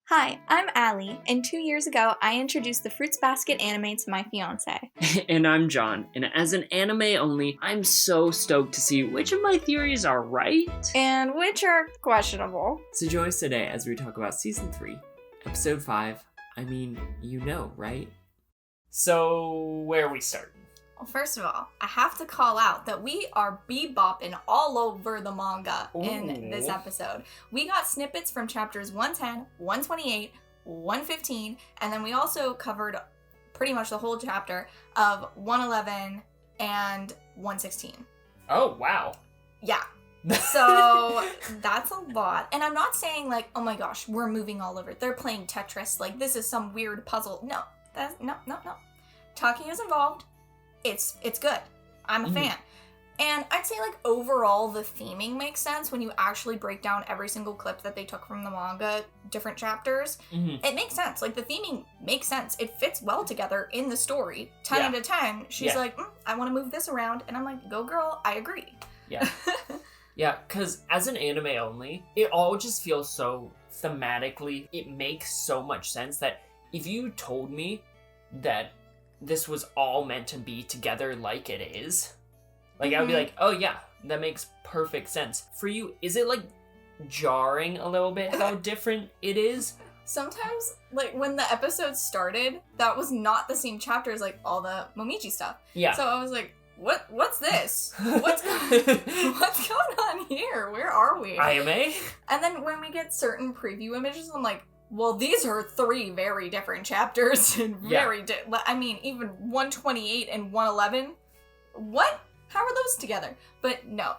Hi, I'm Allie, and 2 years ago, I introduced the Fruits Basket anime to my fiancé. And I'm John, and as an anime only, I'm so stoked to see which of my theories are right. And which are questionable. So join us today as we talk about Season 3, Episode 5, I mean, you know, right? So, where we start? Well, first of all, I have to call out that we are bebopping all over the manga in this episode. We got snippets from chapters 110, 128, 115, and then we also covered pretty much the whole chapter of 111 and 116. Oh, wow. Yeah. So that's a lot. And I'm not saying like, oh my gosh, we're moving all over. They're playing Tetris. Like this is some weird puzzle. No. No. Talking is involved. It's good. I'm a fan. And I'd say like overall the theming makes sense when you actually break down every single clip that they took from the manga, different chapters. It makes sense. Like the theming makes sense. It fits well together in the story. 10 out of 10. She's like, I want to move this around. And I'm like, go girl, I agree. Yeah. Yeah, because as an anime only, it all just feels so thematically, it makes so much sense that if you told me that this was all meant to be together like it is, like I would be like, oh yeah, that makes perfect sense. For you, is it like jarring a little bit how different it is? Sometimes, like when the episode started, that was not the same chapter as like all the Momiji stuff. Yeah. So I was like, what's this? What's going on here? Where are we? Ayame? And then when we get certain preview images, I'm like, well, these are 3 very different chapters and very I mean, even 128 and 111. What? How are those together? But no,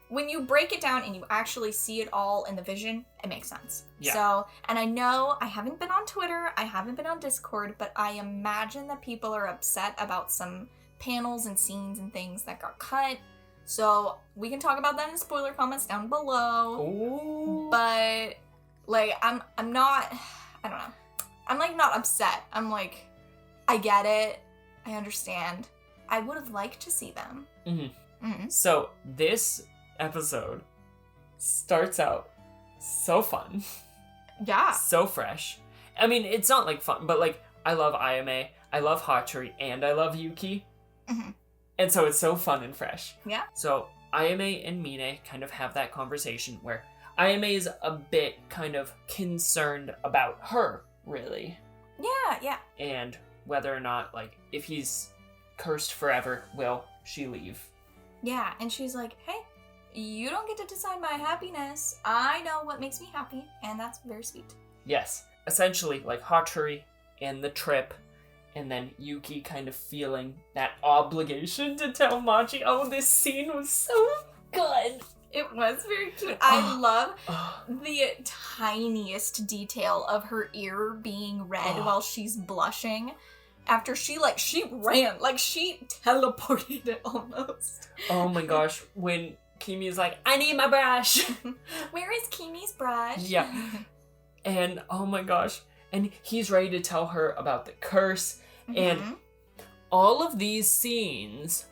when you break it down and you actually see it all in the vision, it makes sense. Yeah. So, and I know I haven't been on Twitter, I haven't been on Discord, but I imagine that people are upset about some panels and scenes and things that got cut. So we can talk about that in spoiler comments down below. Ooh. But like, I'm not, I don't know. I'm like not upset. I'm like, I get it. I understand. I would have liked to see them. So this episode starts out so fun. Yeah. So fresh. I mean, it's not like fun, but like, I love Ayame, I love Hatori, and I love Yuki. And so it's so fun and fresh. Yeah. So Ayame and Mine kind of have that conversation where Ayame is a bit kind of concerned about her, really. Yeah. And whether or not, like, if he's cursed forever, will she leave? Yeah, and she's like, hey, you don't get to decide my happiness. I know what makes me happy, and that's very sweet. Yes. Essentially, like, Hatori and the trip, and then Yuki kind of feeling that obligation to tell Machi. Oh, this scene was so good. It was very cute. I love the tiniest detail of her ear being red while she's blushing. After she ran, like she teleported it almost. Oh my gosh, when Kimi is like, I need my brush. Where is Kimi's brush? Yeah. And oh my gosh, and he's ready to tell her about the curse. And all of these scenes,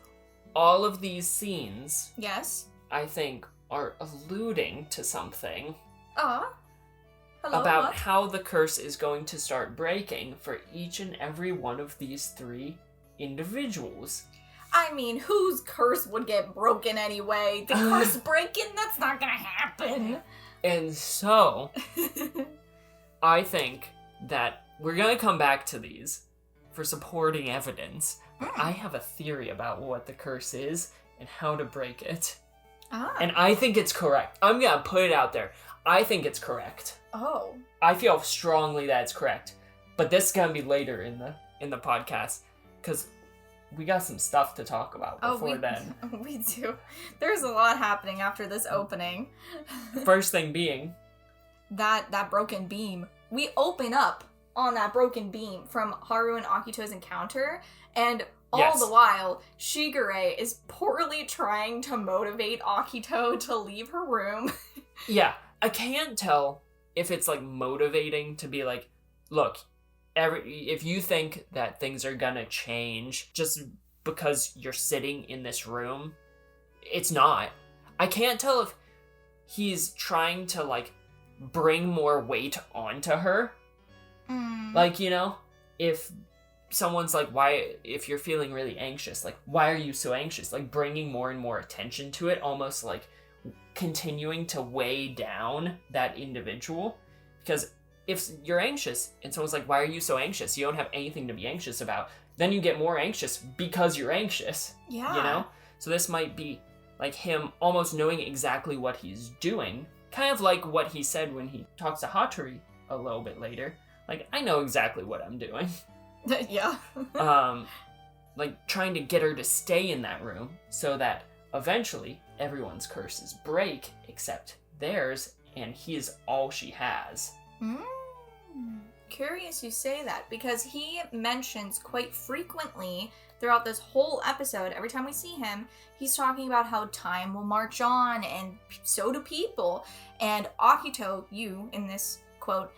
yes, I think are alluding to something. Hello, about what? How the curse is going to start breaking for each and every one of these 3 individuals. I mean, whose curse would get broken anyway? The curse breaking? That's not gonna happen. And so, I think that we're gonna come back to these for supporting evidence. I have a theory about what the curse is and how to break it. And I think it's correct. I'm gonna put it out there. I think it's correct. Oh. I feel strongly that it's correct. But this is gonna be later in the podcast, because we got some stuff to talk about before then. We do. There's a lot happening after this opening. First thing being that broken beam. We open up on that broken beam from Haru and Akito's encounter, and all the while, Shigure is poorly trying to motivate Akito to leave her room. Yeah, I can't tell if it's like motivating to be like, look, if you think that things are gonna change just because you're sitting in this room, it's not. I can't tell if he's trying to like bring more weight onto her. Like, you know, if someone's like, if you're feeling really anxious, like, why are you so anxious? Like, bringing more and more attention to it, almost like continuing to weigh down that individual. Because if you're anxious and someone's like, why are you so anxious? You don't have anything to be anxious about. Then you get more anxious because you're anxious. Yeah. You know? So this might be like him almost knowing exactly what he's doing. Kind of like what he said when he talks to Hatori a little bit later. Like, I know exactly what I'm doing. Yeah. Like, trying to get her to stay in that room so that eventually everyone's curses break except theirs, and he is all she has. Curious you say that, because he mentions quite frequently throughout this whole episode, every time we see him, he's talking about how time will march on, and so do people. And Akito, you, in this quote,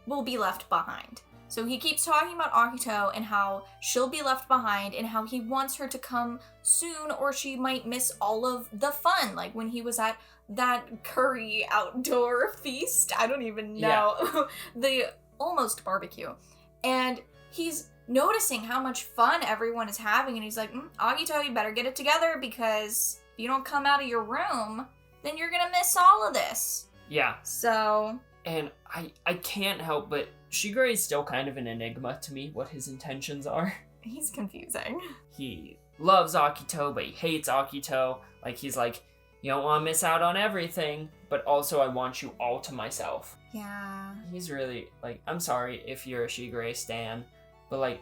will be left behind. So he keeps talking about Akito and how she'll be left behind and how he wants her to come soon or she might miss all of the fun. Like when he was at that curry outdoor feast. I don't even know. Yeah. The almost barbecue. And he's noticing how much fun everyone is having and he's like, Akito, you better get it together because if you don't come out of your room, then you're gonna miss all of this. Yeah. So... And I can't help but Shigure is still kind of an enigma to me, what his intentions are. He's confusing. He loves Akito, but he hates Akito. Like, he's like, you don't want to miss out on everything, but also I want you all to myself. Yeah. He's really, like, I'm sorry if you're a Shigure stan, but, like,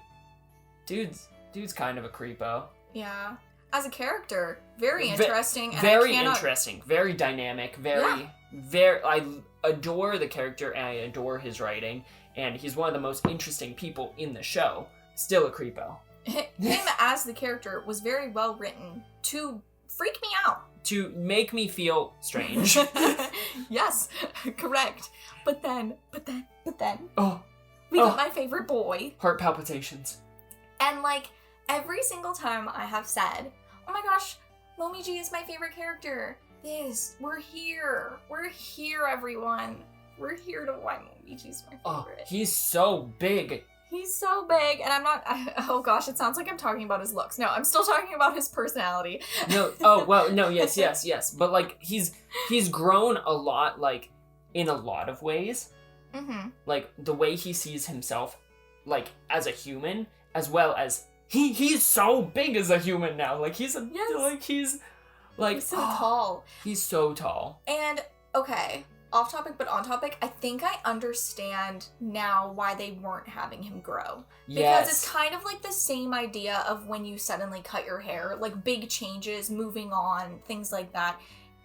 dude's kind of a creepo. Yeah. As a character, very interesting. Very interesting, very dynamic, very, I adore the character and I adore his writing, and he's one of the most interesting people in the show. Still a creepo. Him as the character was very well written to freak me out. To make me feel strange. Yes, correct. But then, oh, we got my favorite boy. Heart palpitations. And like, every single time I have said, oh my gosh, Momiji is my favorite character. We're here, everyone. We're here to why Momiji's my favorite. Oh, he's so big. He's so big, and oh gosh, it sounds like I'm talking about his looks. No, I'm still talking about his personality. No, yes. But like, he's grown a lot, like, in a lot of ways. Mm-hmm. Like, the way he sees himself, like, as a human, as well as he's so big as a human now. Like, he's so tall. He's so tall. And, okay, off topic but on topic, I think I understand now why they weren't having him grow. Because it's kind of like the same idea of when you suddenly cut your hair, like big changes, moving on, things like that.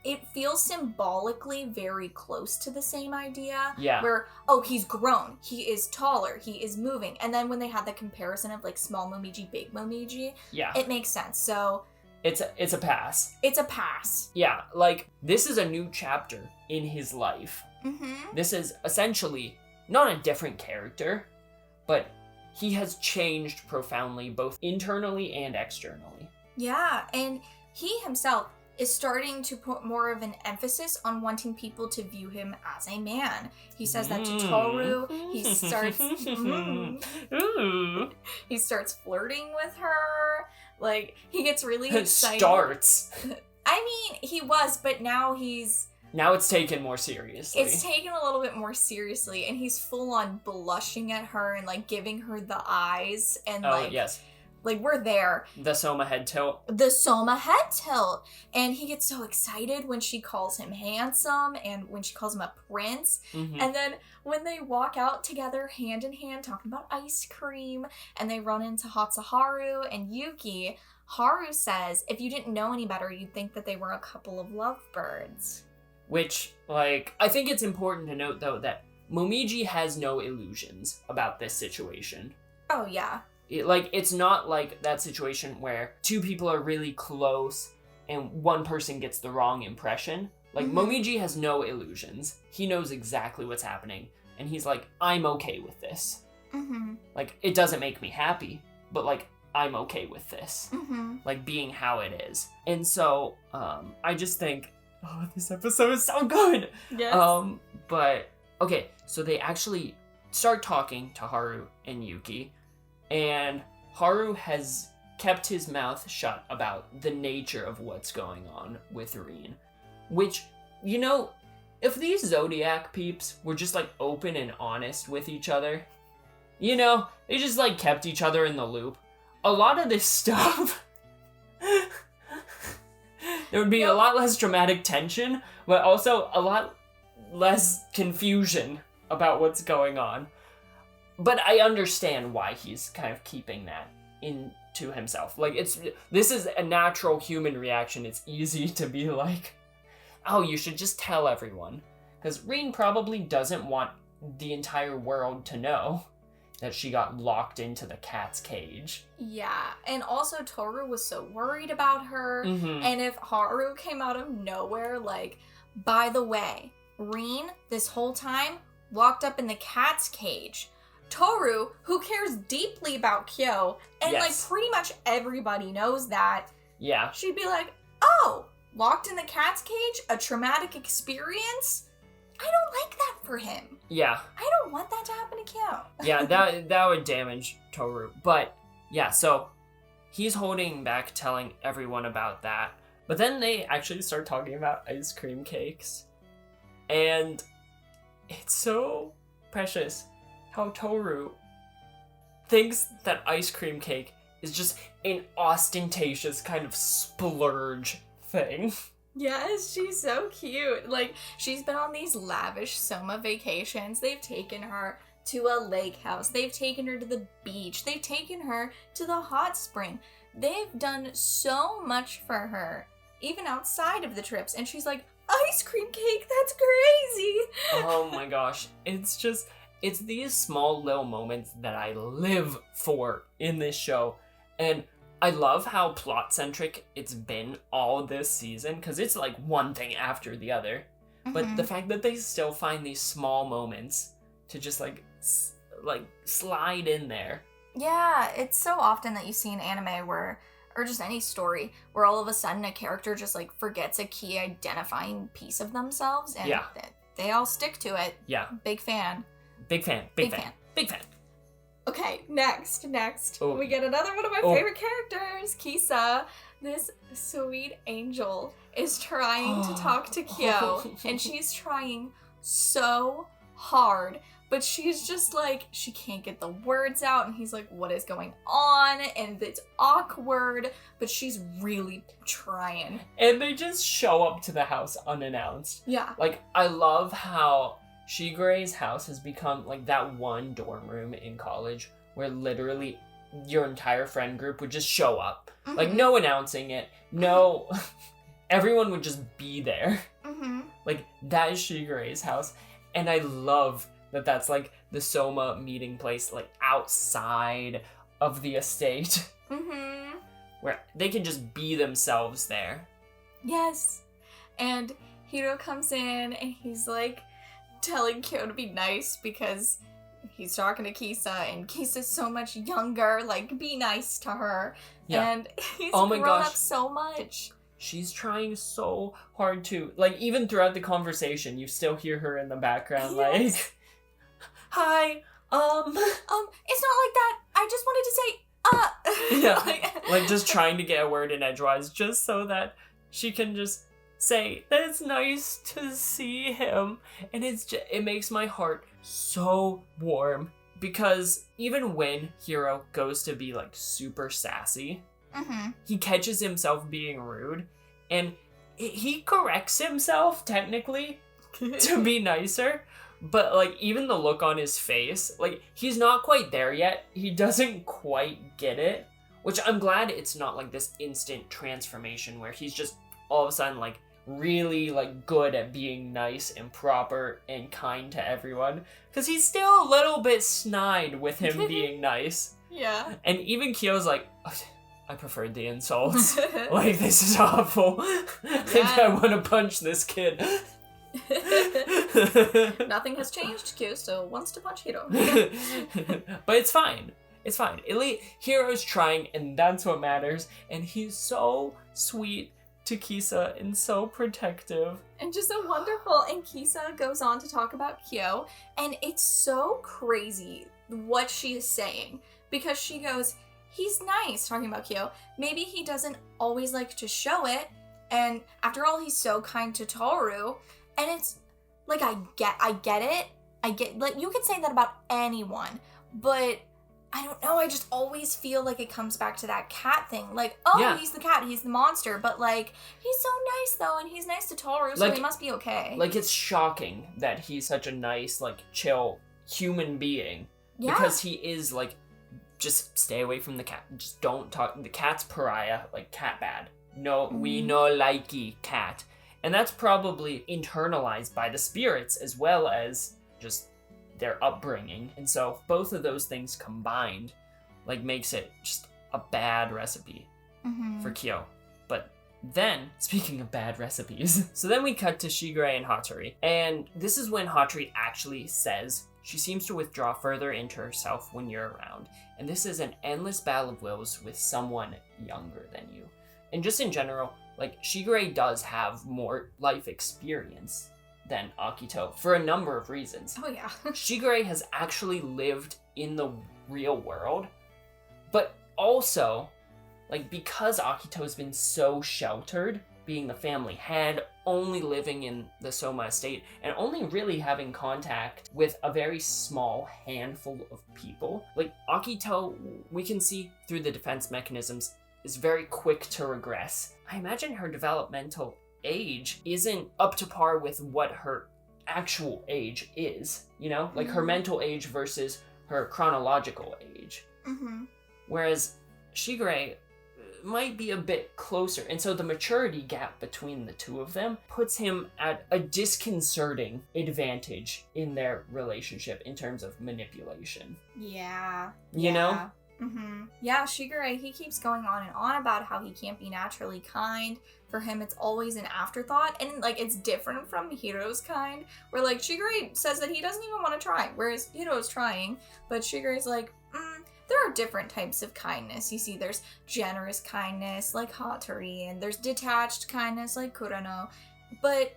It feels symbolically very close to the same idea. Yeah. Where, he's grown, he is taller, he is moving. And then when they had the comparison of like small Momiji, big Momiji, it makes sense. So... It's a pass. It's a pass. Yeah, like, this is a new chapter in his life. Mm-hmm. This is essentially not a different character, but he has changed profoundly, both internally and externally. Yeah, and he himself is starting to put more of an emphasis on wanting people to view him as a man. He says that to Tohru. He starts... He starts flirting with her. Like, he gets really excited. Starts. I mean, he was, but now he's... Now it's taken more seriously. It's taken a little bit more seriously, and he's full on blushing at her and, like, giving her the eyes, and, yes. Like, we're there. The Soma head tilt. And he gets so excited when she calls him handsome and when she calls him a prince. Mm-hmm. And then when they walk out together hand in hand talking about ice cream and they run into Hatsuharu and Yuki, Haru says, if you didn't know any better, you'd think that they were a couple of lovebirds. Which, like, I think it's important to note, though, that Momiji has no illusions about this situation. Oh, yeah. It's not like that situation where two people are really close and one person gets the wrong impression. Like, Momiji has no illusions. He knows exactly what's happening. And he's like, I'm okay with this. Mm-hmm. Like, it doesn't make me happy, but, like, I'm okay with this. Mm-hmm. Like, being how it is. And so, I just think Oh, this episode is so good! Yes. But, okay, so they actually start talking to Haru and Yuki, and Haru has kept his mouth shut about the nature of what's going on with Rin. Which, you know, if these Zodiac peeps were just, like, open and honest with each other, you know, they just, like, kept each other in the loop, a lot of this stuff... there would be a lot less dramatic tension, but also a lot less confusion about what's going on. But I understand why he's kind of keeping that into himself. Like, this is a natural human reaction. It's easy to be like, oh, you should just tell everyone. Because Rin probably doesn't want the entire world to know that she got locked into the cat's cage. Yeah, and also Tohru was so worried about her, and if Haru came out of nowhere, like, by the way, Rin, this whole time, locked up in the cat's cage. Tohru, who cares deeply about Kyo, and, like, pretty much everybody knows that, she'd be like, oh, locked in the cat's cage? A traumatic experience? I don't like that for him. Yeah. I don't want that to happen to Kyo. Yeah, that would damage Tohru. But, yeah, so he's holding back telling everyone about that. But then they actually start talking about ice cream cakes. And it's so precious how Tohru thinks that ice cream cake is just an ostentatious kind of splurge thing. Yes, she's so cute. Like, she's been on these lavish Soma vacations. They've taken her to a lake house. They've taken her to the beach. They've taken her to the hot spring. They've done so much for her, even outside of the trips. And she's like, ice cream cake? That's crazy. Oh my gosh. It's these small little moments that I live for in this show. And I love how plot-centric it's been all this season, because it's like one thing after the other. But the fact that they still find these small moments to just like slide in there. Yeah, it's so often that you see an anime where, or just any story, where all of a sudden a character just like forgets a key identifying piece of themselves, and they all stick to it. Yeah. Big fan. Big fan. Okay, next. Oh. We get another one of my favorite characters, Kisa. This sweet angel is trying to talk to Kyo, and she's trying so hard, but she's just like, she can't get the words out, and he's like, what is going on? And it's awkward, but she's really trying. And they just show up to the house unannounced. Yeah. Like, I love how Shigure's house has become like that one dorm room in college where literally your entire friend group would just show up. Like, no announcing it, no... everyone would just be there. Like, that is Shigure's house. And I love that that's like the Soma meeting place, like outside of the estate. Where they can just be themselves there. Yes. And Hiro comes in and he's like telling Kyo to be nice because he's talking to Kisa, and Kisa's so much younger, like, be nice to her. Yeah. And he's grown up so much. She's trying so hard to, like, even throughout the conversation, you still hear her in the background, like, hi, it's not like that. I just wanted to say, Yeah, like, just trying to get a word in edgewise, just so that she can just say that it's nice to see him. And it makes my heart so warm, because even when Hiro goes to be, like, super sassy, he catches himself being rude, and he corrects himself, technically, to be nicer, but, like, even the look on his face, like, he's not quite there yet. He doesn't quite get it, which I'm glad it's not, like, this instant transformation where he's just all of a sudden, like, really, like, good at being nice and proper and kind to everyone, because he's still a little bit snide with him being nice. Yeah. And even Kyo's like, I preferred the insults. Like, this is awful. I think I want to punch this kid. Nothing has changed. Kyo still wants to punch Hiro. But it's fine. It's fine. At least Hiro's trying, and that's what matters. And he's so sweet to Kisa and so protective. And just so wonderful. And Kisa goes on to talk about Kyo, and it's so crazy what she is saying. Because she goes, he's nice, talking about Kyo. Maybe he doesn't always like to show it, and after all, he's so kind to Tohru. And it's, like, I get it. Like, you could say that about anyone, but I don't know, I just always feel like it comes back to that cat thing. Like, he's the cat, he's the monster, but, like, he's so nice, though, and he's nice to Tohru, so he must be okay. Like, it's shocking that he's such a nice, like, chill human being. Yeah. Because he is, like, just stay away from the cat. Just don't talk. The cat's pariah, like, cat bad. No, we no likey cat. And that's probably internalized by the spirits as well as just their upbringing. And so both of those things combined, like, makes it just a bad recipe for Kyo. But then, speaking of bad recipes, so then we cut to Shigure and Hatori. And this is when Hatori actually says she seems to withdraw further into herself when you're around. And this is an endless battle of wills with someone younger than you. And just in general, like, Shigure does have more life experience than Akito for a number of reasons. Oh, yeah. Shigure has actually lived in the real world, but also, like, because Akito has been so sheltered, being the family head, only living in the Soma estate, and only really having contact with a very small handful of people. Like, Akito, we can see through the defense mechanisms, is very quick to regress. I imagine her developmental age isn't up to par with what her actual age is, you know? Like, her mental age versus her chronological age. Whereas Shigure might be a bit closer, and so the maturity gap between the two of them puts him at a disconcerting advantage in their relationship in terms of manipulation. Yeah. You know? Yeah, Shigure, he keeps going on and on about how he can't be naturally kind. For him, it's always an afterthought, and, like, it's different from Hiro's kind, where, like, Shigure says that he doesn't even want to try, whereas Hiro's trying, but Shigure's like, there are different types of kindness. You see, there's generous kindness, like Hatori, and there's detached kindness, like Kurano, but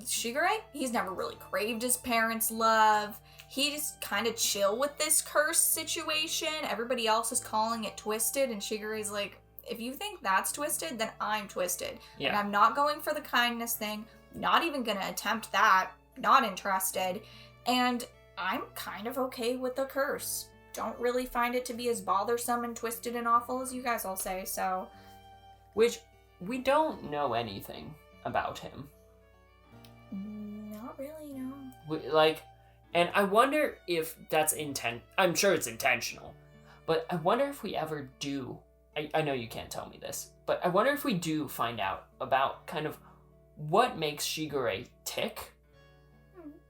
Shigure, he's never really craved his parents' love. He just kind of chill with this curse situation. Everybody else is calling it twisted, and Shigure's like, if you think that's twisted, then I'm twisted. Yeah. And I'm not going for the kindness thing, not even gonna attempt that, not interested, and I'm kind of okay with the curse. Don't really find it to be as bothersome and twisted and awful as you guys all say, so. Which, we don't know anything about him. Not really, no. And I wonder if that's I'm sure it's intentional, but I wonder if we ever do, I know you can't tell me this, but I wonder if we do find out about kind of what makes Shigure tick.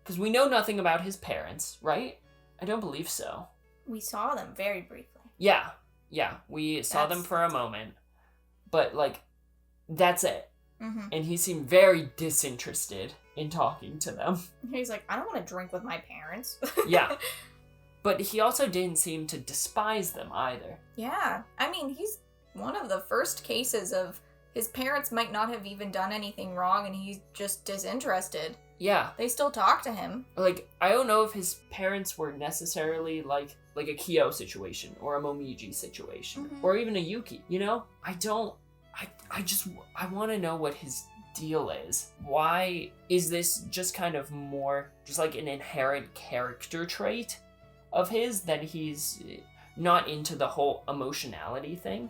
Because we know nothing about his parents, right? I don't believe so. We saw them very briefly. Yeah, we saw them for a moment, but, like, that's it. And he seemed very disinterested in talking to them. He's like, I don't want to drink with my parents. Yeah. But he also didn't seem to despise them either. Yeah. I mean, he's one of the first cases of his parents might not have even done anything wrong and he's just disinterested. Yeah. They still talk to him. Like, I don't know if his parents were necessarily like a Kyo situation or a Momiji situation or even a Yuki, you know? I want to know what his deal is. Why is this just kind of more just like an inherent character trait of his that he's not into the whole emotionality thing?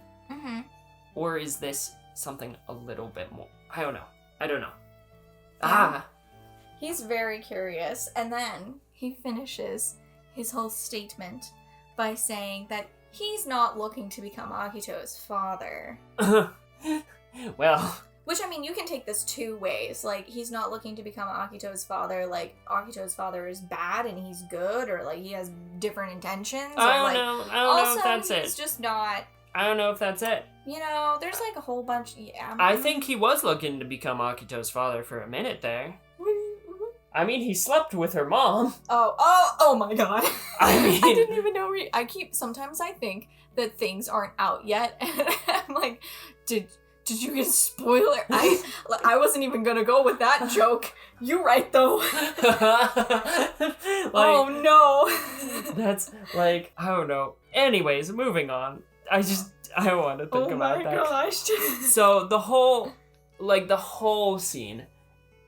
Or is this something a little bit more? I don't know. Yeah. He's very curious, and then he finishes his whole statement by saying that he's not looking to become Akito's father. Well, which, I mean, you can take this two ways. Like, he's not looking to become Akito's father, like, Akito's father is bad and he's good, or, like, he has different intentions. I don't know if that's he's just not... I don't know if that's it. You know, there's, like, a whole bunch... Yeah. I think he was looking to become Akito's father for a minute there. I mean, he slept with her mom. Oh my god. I mean... I didn't even know... Sometimes I think that things aren't out yet, and I'm like, Did you get a spoiler? I wasn't even gonna go with that joke. You right, though. Oh, no. That's, like, I don't know. Anyways, moving on. I want to think about that. Oh, my gosh. So, the whole scene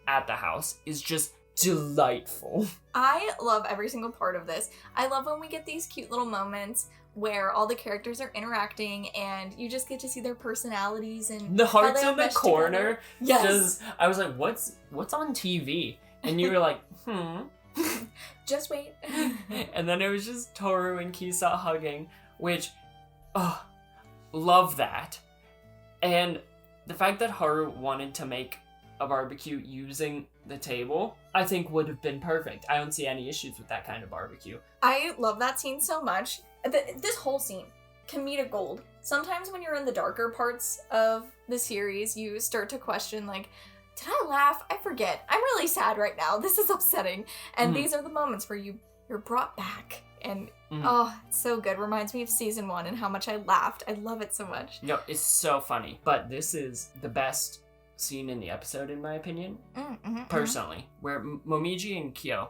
at the house is just delightful. I love every single part of this. I love when we get these cute little moments where all the characters are interacting and you just get to see their personalities and the hearts in the corner. Together. Yes. I was like, what's on TV? And you were like, Just wait. And then it was just Tohru and Kisa hugging, which, love that. And the fact that Haru wanted to make a barbecue using the table, I think would have been perfect. I don't see any issues with that kind of barbecue. I love that scene so much. This whole scene, comedic gold. Sometimes when you're in the darker parts of the series, you start to question, like, did I laugh? I forget. I'm really sad right now. This is upsetting. And these are the moments where you're brought back. And, it's so good. Reminds me of season 1 and how much I laughed. I love it so much. No, it's so funny. But this is the best scene in the episode, in my opinion, personally, where Momiji and Kyo,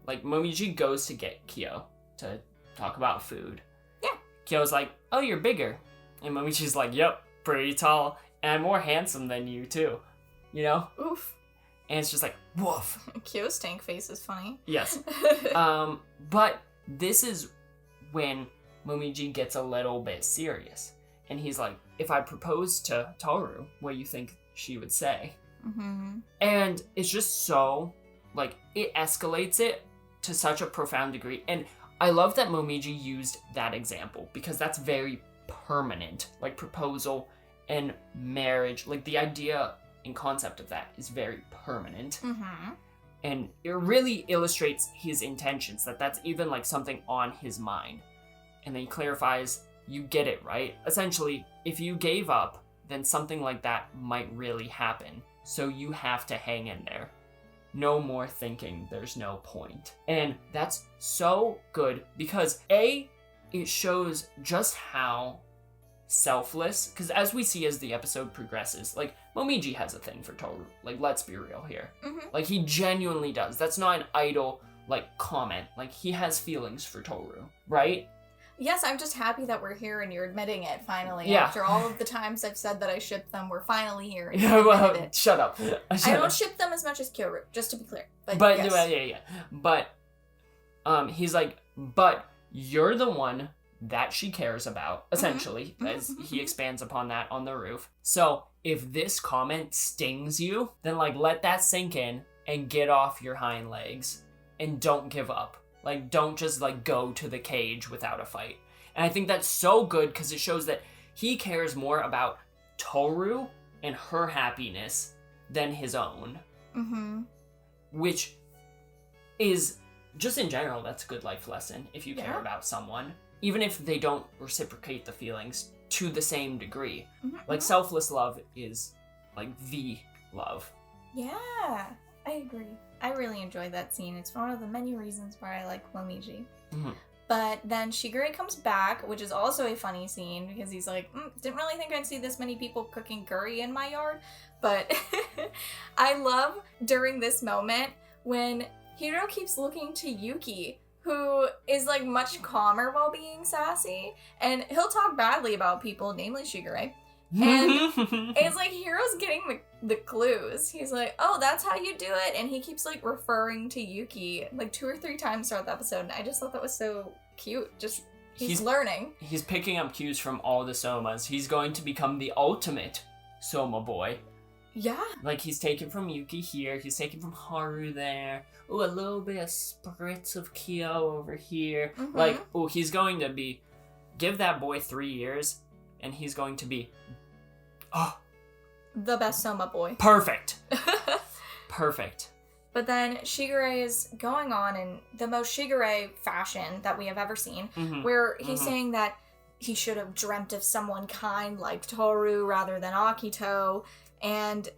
like, Momiji goes to get Kyo to talk about food. Yeah. Kyo's like, oh, you're bigger. And Momiji's like, yep, pretty tall, and I'm more handsome than you, too. You know? Oof. And it's just like, woof. Kyo's stank face is funny. Yes. But this is when Momiji gets a little bit serious. And he's like, if I propose to Tohru, what do you think she would say? And it's just so, like, it escalates it to such a profound degree. And I love that Momiji used that example because that's very permanent. Like, proposal and marriage, like, the idea and concept of that is very permanent. And it really illustrates his intentions, that's even, like, something on his mind. And then he clarifies, you get it, right? Essentially, if you gave up, then something like that might really happen. So you have to hang in there. No more thinking, there's no point. And that's so good because A, it shows just how selfless, because as we see as the episode progresses, like, Momiji has a thing for Tohru. Like, let's be real here. Like, he genuinely does. That's not an idle, like, comment. Like, he has feelings for Tohru, right? Yes, I'm just happy that we're here and you're admitting it, finally. Yeah. After all of the times I've said that I ship them, we're finally here and Yeah, you've well, admitted it. shut up. I don't ship them as much as Kyoru, just to be clear. But yes. yeah. But, he's like, but you're the one that she cares about, essentially, as he expands upon that on the roof. So, if this comment stings you, then, like, let that sink in and get off your hind legs and don't give up. Like, don't just, like, go to the cage without a fight. And I think that's so good because it shows that he cares more about Tohru and her happiness than his own. Which is, just in general, that's a good life lesson if you care about someone. Even if they don't reciprocate the feelings to the same degree. Like, selfless love is, like, the love. Yeah, I agree. I really enjoyed that scene. It's one of the many reasons why I like Momiji. But then Shigure comes back, which is also a funny scene because he's like, didn't really think I'd see this many people cooking curry in my yard. But I love during this moment when Hiro keeps looking to Yuki, who is, like, much calmer while being sassy. And he'll talk badly about people, namely Shigure. And it's like Hiro's getting the clues. He's like, oh, that's how you do it. And he keeps, like, referring to Yuki, like, 2 or 3 times throughout the episode. And I just thought that was so cute. Just, he's learning. He's picking up cues from all the Somas. He's going to become the ultimate Soma boy. Yeah. Like, he's taken from Yuki here. He's taken from Haru there. Ooh, a little bit of spritz of Kyo over here. Like, ooh, he's going to be... Give that boy 3 years, and he's going to be... Oh. The best Soma boy. Perfect. Perfect. But then Shigure is going on in the most Shigure fashion that we have ever seen, where he's saying that he should have dreamt of someone kind like Tohru rather than Akito, and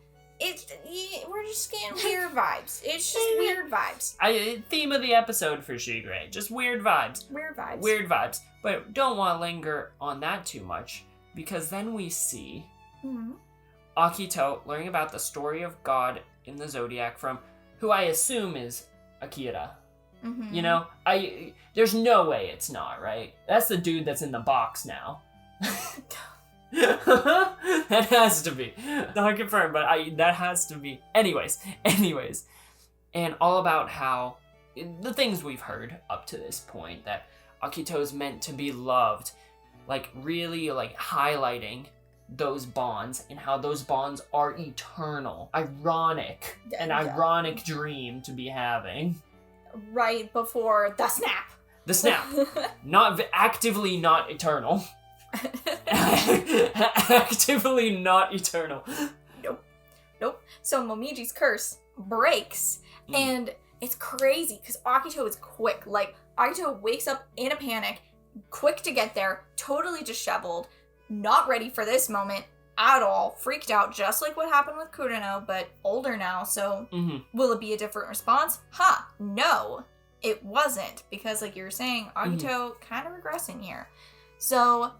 we're just getting weird vibes. It's just weird vibes. Theme of the episode for Shigure, just weird vibes. Weird vibes. Weird vibes. But don't want to linger on that too much, because then we see Akito learning about the story of God in the Zodiac from who I assume is Akira. Mm-hmm. You know, there's no way it's not, right? That's the dude that's in the box now. That has to be. Not confirmed, but that has to be. Anyways. And all about how the things we've heard up to this point, that Akito's meant to be loved, like really like highlighting those bonds and how those bonds are eternal. Ironic. An ironic dream to be having. Right before the snap. The snap. Actively not eternal. Actively not eternal. Nope. So Momiji's curse breaks, and it's crazy because Akito is quick. Like, Akito wakes up in a panic, quick to get there, totally disheveled, not ready for this moment at all, freaked out, just like what happened with Kureno, but older now, so will it be a different response? No, it wasn't, because like you were saying, Akito kind of regressing here. So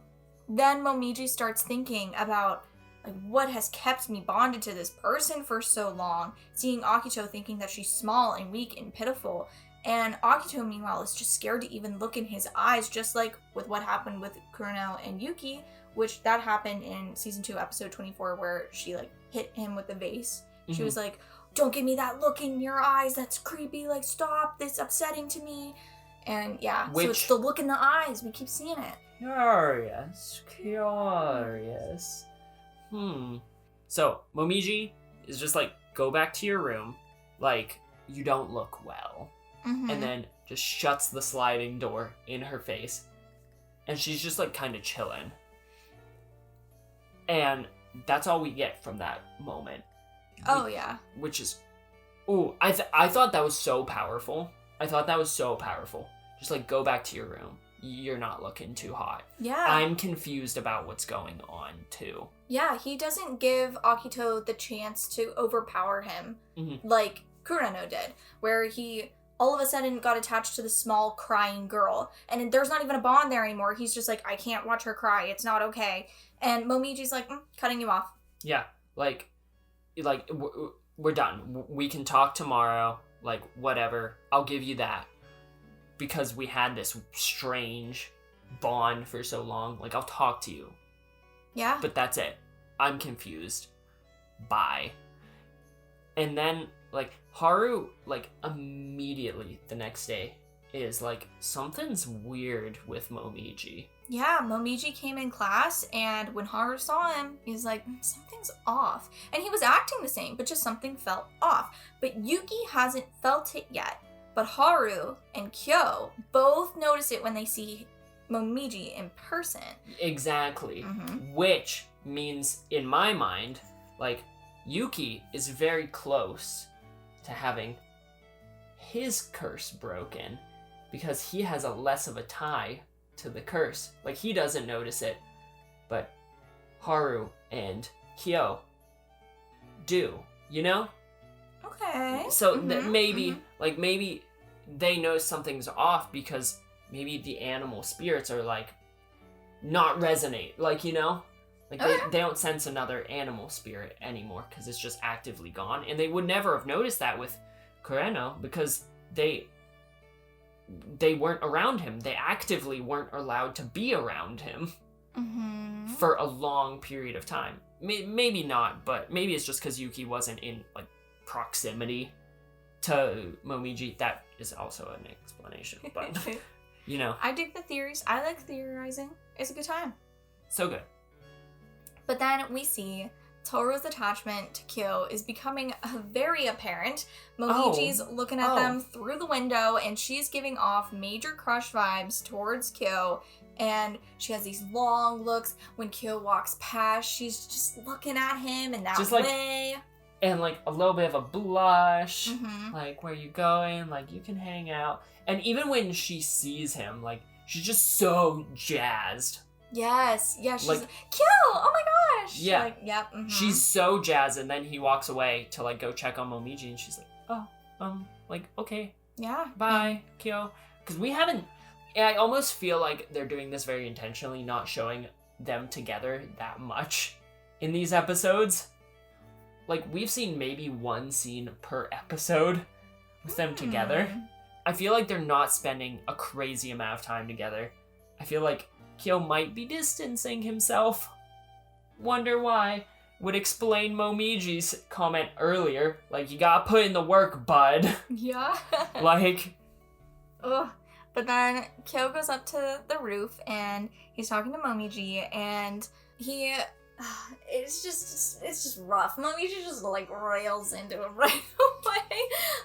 then Momiji starts thinking about like what has kept me bonded to this person for so long, seeing Akito thinking that she's small and weak and pitiful, and Akito meanwhile is just scared to even look in his eyes, just like with what happened with Kureno and Yuki, which that happened in season 2 episode 24 where she like hit him with the vase. She was like, don't give me that look in your eyes, that's creepy, like stop, it's upsetting to me. And yeah, so it's the look in the eyes, we keep seeing it. Curious. So, Momiji is just like, go back to your room, like, you don't look well. And then just shuts the sliding door in her face. And she's just like kind of chilling. And that's all we get from that moment. Which is, I thought that was so powerful. Just like, go back to your room. You're not looking too hot. Yeah. I'm confused about what's going on, too. Yeah, he doesn't give Akito the chance to overpower him like Kureno did, where he all of a sudden got attached to the small crying girl. And there's not even a bond there anymore. He's just like, I can't watch her cry. It's not okay. And Momiji's like, cutting you off. Yeah, like we're done. We can talk tomorrow. Like, whatever. I'll give you that. Because we had this strange bond for so long. Like, I'll talk to you. Yeah. But that's it. I'm confused. Bye. And then, like, Haru, like, immediately the next day is like, something's weird with Momiji. Yeah, Momiji came in class, and when Haru saw him, he's like, something's off. And he was acting the same, but just something felt off. But Yuki hasn't felt it yet. But Haru and Kyo both notice it when they see Momiji in person. Exactly. Which means, in my mind, like, Yuki is very close to having his curse broken because he has a less of a tie to the curse. Like, he doesn't notice it, but Haru and Kyo do, you know? Okay. So maybe they know something's off because maybe the animal spirits are like not resonate, like, you know, like they don't sense another animal spirit anymore because it's just actively gone, and they would never have noticed that with Kureno because they weren't around him. They actively weren't allowed to be around him for a long period of time. Maybe not, but maybe it's just because Yuki wasn't in like proximity to Momiji. That is also an explanation, but you know. I dig the theories. I like theorizing. It's a good time. So good. But then we see Tohru's attachment to Kyo is becoming very apparent. Momiji's looking at them through the window, and she's giving off major crush vibes towards Kyo. And she has these long looks. When Kyo walks past, she's just looking at him in that just way. And like a little bit of a blush. Like, where you going? Like, you can hang out. And even when she sees him, like, she's just so jazzed. Yes, yeah, she's like, Kyo, oh my gosh! Yeah. Like, yep. She's so jazzed, and then he walks away to, like, go check on Momiji, and she's like, like, okay. Yeah. Bye, Kyo. Because we haven't, and I almost feel like they're doing this very intentionally, not showing them together that much in these episodes. like, we've seen maybe one scene per episode with them together. I feel like they're not spending a crazy amount of time together. I feel like Kyo might be distancing himself. Wonder why. Would explain Momiji's comment earlier. Like, you gotta put in the work, bud. Yeah. Like... Ugh. But then Kyo goes up to the roof and he's talking to Momiji and he... It's just rough. Momiji just, like, rails into him right away.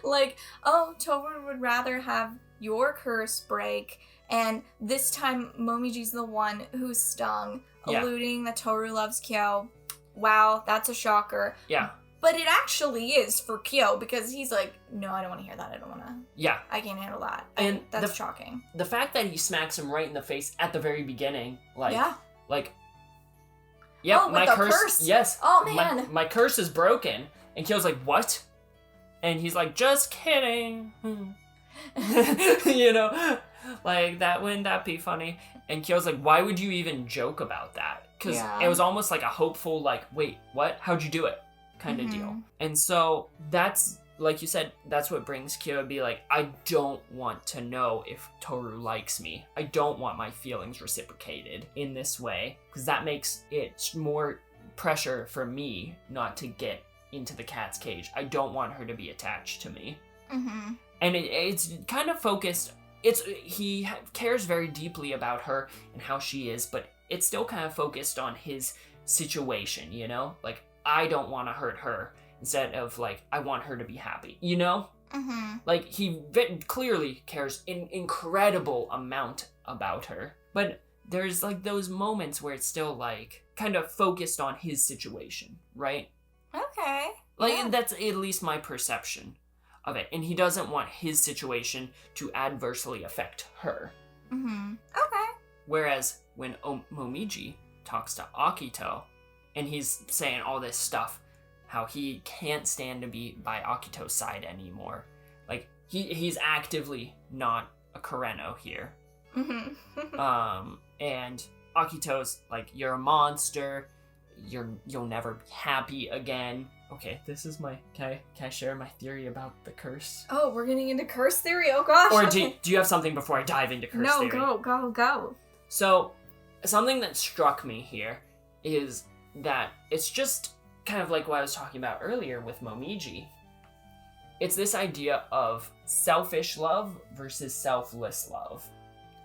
Like, oh, Tohru would rather have your curse break, and this time Momiji's the one who's stung, alluding that Tohru loves Kyo. Wow, that's a shocker. Yeah. But it actually is for Kyo, because he's like, no, I don't want to hear that. I don't want to. Yeah. I can't handle that. And that's shocking. The fact that he smacks him right in the face at the very beginning, like... Yeah. Like... Yep, oh, with the curse? Yes. Oh, man. My curse is broken. And Kyo's like, what? And he's like, just kidding. You know? Like, wouldn't that be funny? And Kyo's like, why would you even joke about that? Because it was almost like a hopeful, like, wait, what? How'd you do it? Kind of deal. And so that's, like you said, that's what brings Kyo to be like, I don't want to know if Tohru likes me. I don't want my feelings reciprocated in this way, because that makes it more pressure for me not to get into the cat's cage. I don't want her to be attached to me. Mm-hmm. And it's kind of focused, he cares very deeply about her and how she is, but it's still kind of focused on his situation, you know? Like, I don't want to hurt her. Instead of, like, I want her to be happy, you know? Mm-hmm. Like, he clearly cares an incredible amount about her. But there's, like, those moments where it's still, like, kind of focused on his situation, right? Okay. Like, that's at least my perception of it. And he doesn't want his situation to adversely affect her. Mm-hmm. Okay. Whereas when Momiji talks to Akito, and he's saying all this stuff, how he can't stand to be by Akito's side anymore. Like, he's actively not a Kureno here. Mm-hmm. And Akito's like, you're a monster. You'll never be happy again. Okay, this is my... Can I share my theory about the curse? Oh, we're getting into curse theory? Oh, gosh. Or do you have something before I dive into curse theory? No, go. So, something that struck me here is that it's just... kind of like what I was talking about earlier with Momiji. It's this idea of selfish love versus selfless love.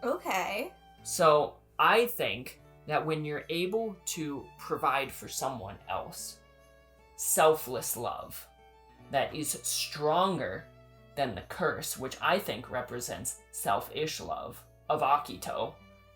Okay. So I think that when you're able to provide for someone else, selfless love that is stronger than the curse, which I think represents selfish love of Akito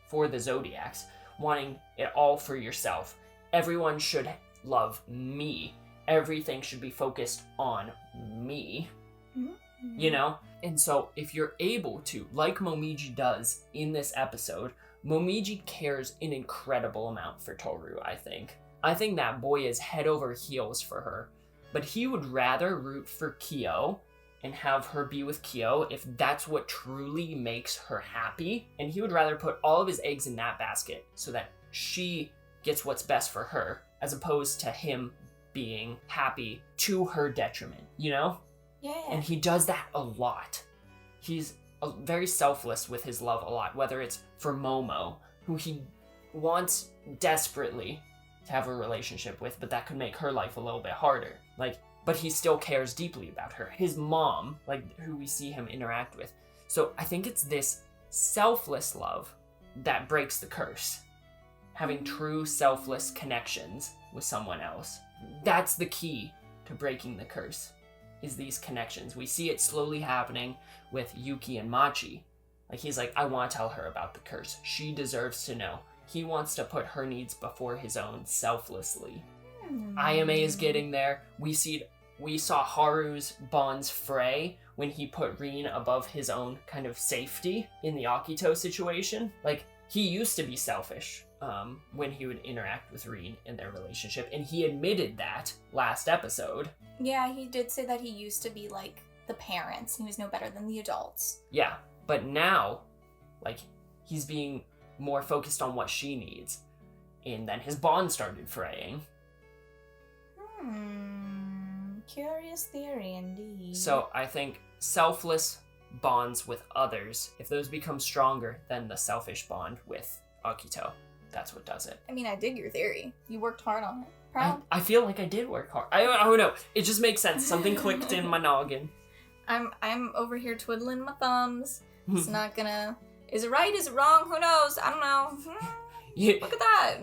for the Zodiacs, wanting it all for yourself. Everyone should love me. Everything should be focused on me. Mm-hmm. You know? And so if you're able to, like Momiji does in this episode, Momiji cares an incredible amount for Tohru, I think. I think that boy is head over heels for her. But he would rather root for Kyo and have her be with Kyo if that's what truly makes her happy. And he would rather put all of his eggs in that basket so that she gets what's best for her, as opposed to him being happy to her detriment, you know? Yeah. And he does that a lot. He's very selfless with his love a lot, whether it's for Momo, who he wants desperately to have a relationship with, but that could make her life a little bit harder. Like, but he still cares deeply about her. His mom, like, who we see him interact with. So I think it's this selfless love that breaks the curse. Having true selfless connections with someone else. That's the key to breaking the curse, is these connections. We see it slowly happening with Yuki and Machi. Like, he's like, I want to tell her about the curse. She deserves to know. He wants to put her needs before his own selflessly. Ayame is getting there. We saw Haru's bonds fray when he put Rin above his own kind of safety in the Akito situation. Like, he used to be selfish when he would interact with Rin in their relationship, and he admitted that last episode. Yeah, he did say that he used to be like the parents. He was no better than the adults. Yeah, but now, like, he's being more focused on what she needs, and then his bond started fraying. Curious theory indeed. So I think selfless bonds with others, if those become stronger than the selfish bond with Akito, that's what does it. I mean, I dig your theory. You worked hard on it. Proud? I feel like I did work hard. I don't know. It just makes sense. Something clicked in my noggin. I'm over here twiddling my thumbs. It's not gonna... Is it right? Is it wrong? Who knows? I don't know. Look at that.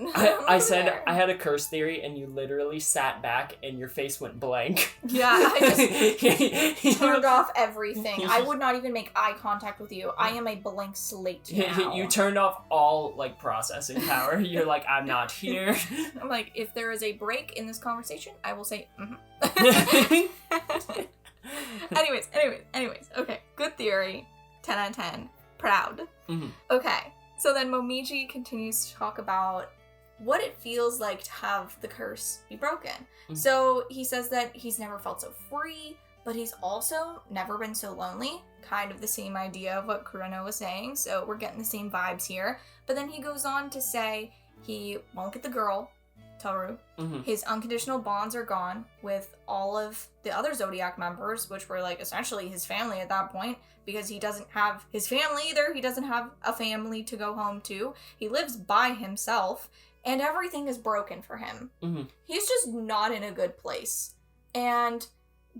I said there. I had a curse theory, and you literally sat back and your face went blank. Yeah, I just turned off everything. I would not even make eye contact with you. I am a blank slate now. You turned off all, like, processing power. You're like, I'm not here. I'm like, if there is a break in this conversation, I will say, Anyways. Okay, good theory. 10 out of 10. Proud. Mm-hmm. Okay. So then Momiji continues to talk about what it feels like to have the curse be broken. Mm-hmm. So he says that he's never felt so free, but he's also never been so lonely. Kind of the same idea of what Kureno was saying, so we're getting the same vibes here. But then he goes on to say he won't get the girl, Tohru. Mm-hmm. His unconditional bonds are gone with all of the other Zodiac members, which were like essentially his family at that point, because he doesn't have his family either. He doesn't have a family to go home to. He lives by himself, and everything is broken for him. Mm-hmm. He's just not in a good place. And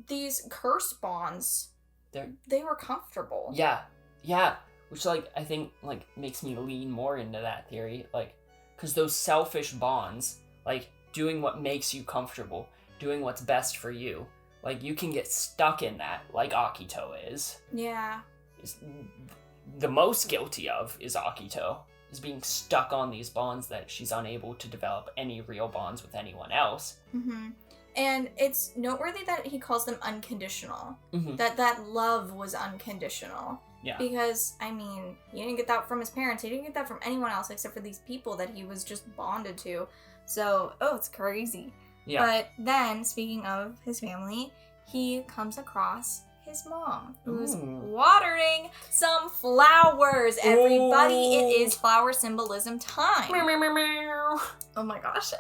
these curse bonds, they were comfortable. Yeah. Which, like, I think, like, makes me lean more into that theory. Like, because those selfish bonds, like, doing what makes you comfortable, doing what's best for you, like, you can get stuck in that, like Akito is. Yeah. The most guilty of is Akito, is being stuck on these bonds that she's unable to develop any real bonds with anyone else. Mm-hmm. And it's noteworthy that he calls them unconditional. Mm-hmm. That love was unconditional. Yeah. Because, I mean, he didn't get that from his parents. He didn't get that from anyone else except for these people that he was just bonded to. So, it's crazy. Yeah. But then, speaking of his family, he comes across his mom, who's watering some flowers. Everybody, it is flower symbolism time. Oh my gosh.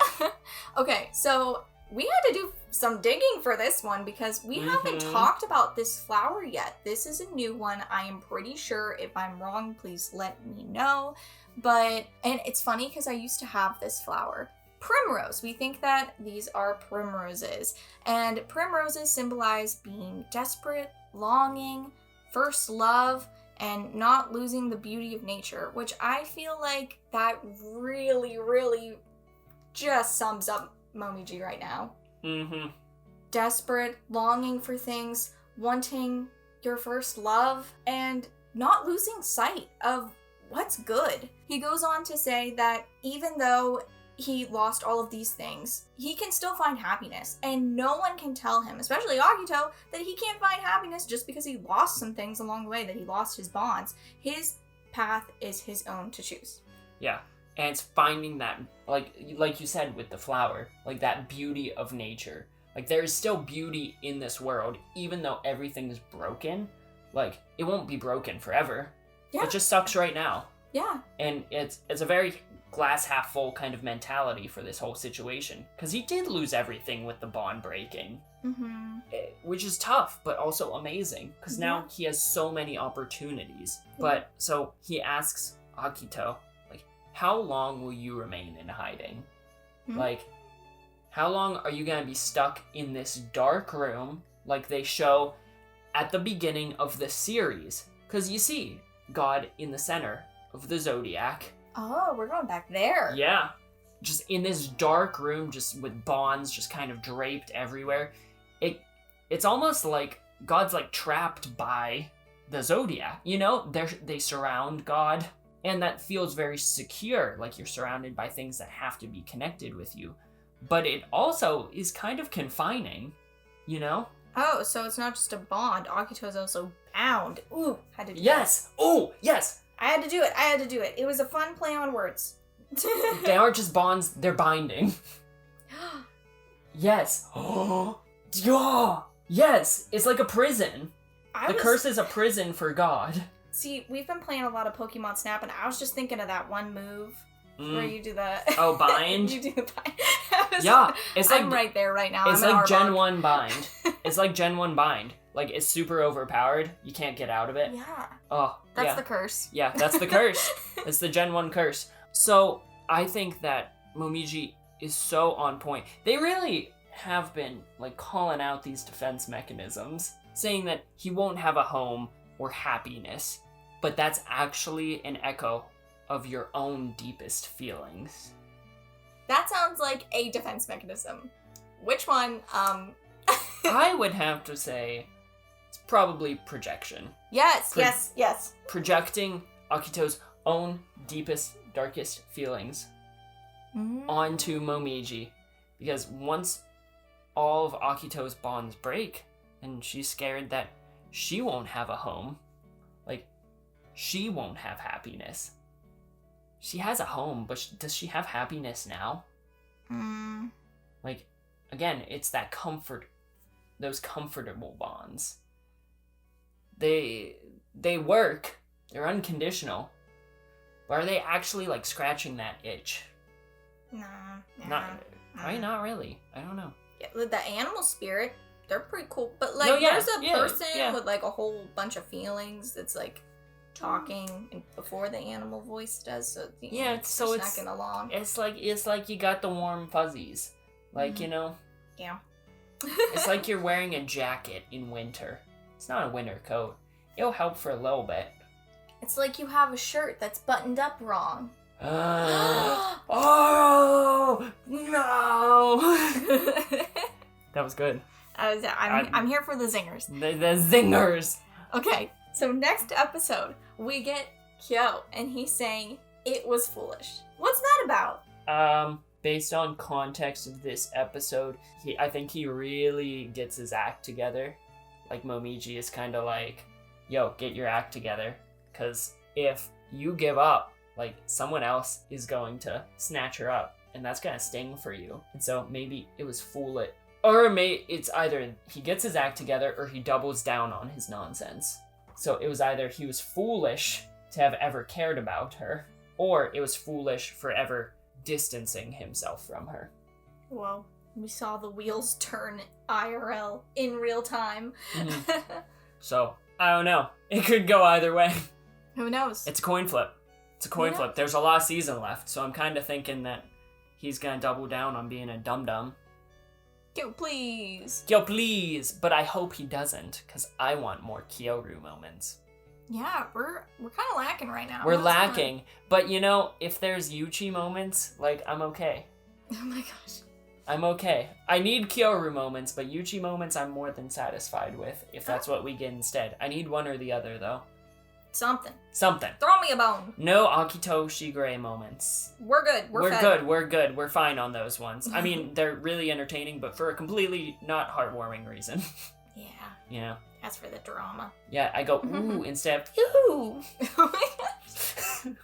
Okay, so we had to do some digging for this one because we haven't talked about this flower yet. This is a new one. I am pretty sure. If I'm wrong, please let me know. And it's funny because I used to have this flower. Primrose. We think that these are primroses. And primroses symbolize being desperate, longing, first love, and not losing the beauty of nature, which I feel like that really, really just sums up Momiji right now. Mm-hmm. Desperate, longing for things, wanting your first love, and not losing sight of what's good. He goes on to say that even though he lost all of these things, he can still find happiness, and no one can tell him, especially Akito, that he can't find happiness just because he lost some things along the way, that he lost his bonds. His path is his own to choose. Yeah, and it's finding that, like you said with the flower, like that beauty of nature. Like, there is still beauty in this world, even though everything is broken. Like, it won't be broken forever. Yeah. It just sucks right now. Yeah. And it's a very glass half full kind of mentality for this whole situation, because he did lose everything with the bond breaking, which is tough but also amazing, because now he has so many opportunities. But so he asks Akito, like, how long will you remain in hiding? Like, how long are you gonna be stuck in this dark room like they show at the beginning of the series? Because you see God in the center of the Zodiac. Oh, we're going back there. Yeah. Just in this dark room, just with bonds just kind of draped everywhere. It's almost like God's like trapped by the Zodiac. You know, they surround God. And that feels very secure, like you're surrounded by things that have to be connected with you. But it also is kind of confining, you know? Oh, so it's not just a bond. Akito's also bound. Ooh, had to do Yes! that. Oh, yes! I had to do it. It was a fun play on words. They aren't just bonds, they're binding. Yes. Oh, yeah. Yes, it's like a prison. The curse is a prison for God. See, we've been playing a lot of Pokemon Snap, and I was just thinking of that one move. Where you do the... Oh, bind? You do the bind. Yeah, it's like... I'm right there right now. It's like Gen 1 bind. It's like Gen 1 bind. Like, it's super overpowered. You can't get out of it. Yeah. Oh, That's the curse. Yeah, that's the curse. It's the Gen 1 curse. So, I think that Momiji is so on point. They really have been, like, calling out these defense mechanisms, saying that he won't have a home or happiness, but that's actually an echo of your own deepest feelings. That sounds like a defense mechanism. Which one? I would have to say it's probably projection. Yes, yes. Projecting Akito's own deepest, darkest feelings onto Momiji. Because once all of Akito's bonds break, and she's scared that she won't have a home, like, she won't have happiness. She has a home, but does she have happiness now? Like, again, it's that comfort, those comfortable bonds. They work, they're unconditional, but are they actually, like, scratching that itch? Not really. I don't know. Yeah, the animal spirit, they're pretty cool, but, like, there's a person with, like, a whole bunch of feelings that's, like, talking and before the animal voice does, so it's snacking along. It's like you got the warm fuzzies, like, you know. Yeah. It's like you're wearing a jacket in winter. It's not a winter coat. It'll help for a little bit. It's like you have a shirt that's buttoned up wrong. Oh no! That was good. I'm here for the zingers. The zingers. Okay, so next episode we get Kyo, and he's saying it was foolish. What's that about? Based on context of this episode, I think he really gets his act together. Like, Momiji is kind of like, yo, get your act together, because if you give up, like, someone else is going to snatch her up, and that's gonna sting for you. And so maybe it was foolish. Or it's either he gets his act together or he doubles down on his nonsense. So it was either he was foolish to have ever cared about her, or it was foolish for ever distancing himself from her. Well, we saw the wheels turn IRL in real time. So, I don't know. It could go either way. Who knows? It's a coin flip. There's a lot of season left, so I'm kind of thinking that he's gonna double down on being a dum-dum. Yo, please. But I hope he doesn't, because I want more Kyoru moments. Yeah, we're kind of lacking right now. We're lacking, but you know, if there's Yuchi moments, like, I'm okay. Oh my gosh. I'm okay. I need Kyoru moments, but Yuchi moments I'm more than satisfied with, if that's what we get instead. I need one or the other, though. Something. Throw me a bone. No Akito Shigure moments. We're good. We're good. We're fine on those ones. I mean, they're really entertaining, but for a completely not heartwarming reason. Yeah. You know? As for the drama. Yeah, I go, ooh, instead of, ooh. Oh my gosh.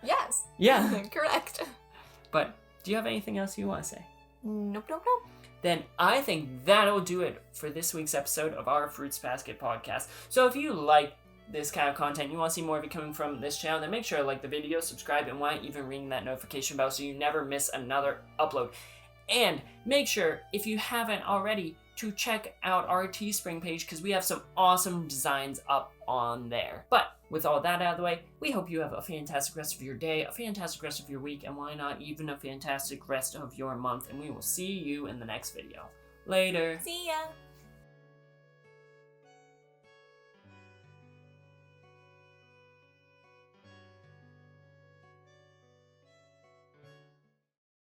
Yes. Yeah. Correct. But, do you have anything else you want to say? Nope. Then I think that'll do it for this week's episode of our Fruits Basket podcast. So if you like this kind of content, you want to see more of it coming from this channel, then make sure to like the video, subscribe, and why even ring that notification bell so you never miss another upload. And make sure, if you haven't already, to check out our Teespring page, because we have some awesome designs up on there. But with all that out of the way, we hope you have a fantastic rest of your day, a fantastic rest of your week, and why not even a fantastic rest of your month. And we will see you in the next video. Later. See ya.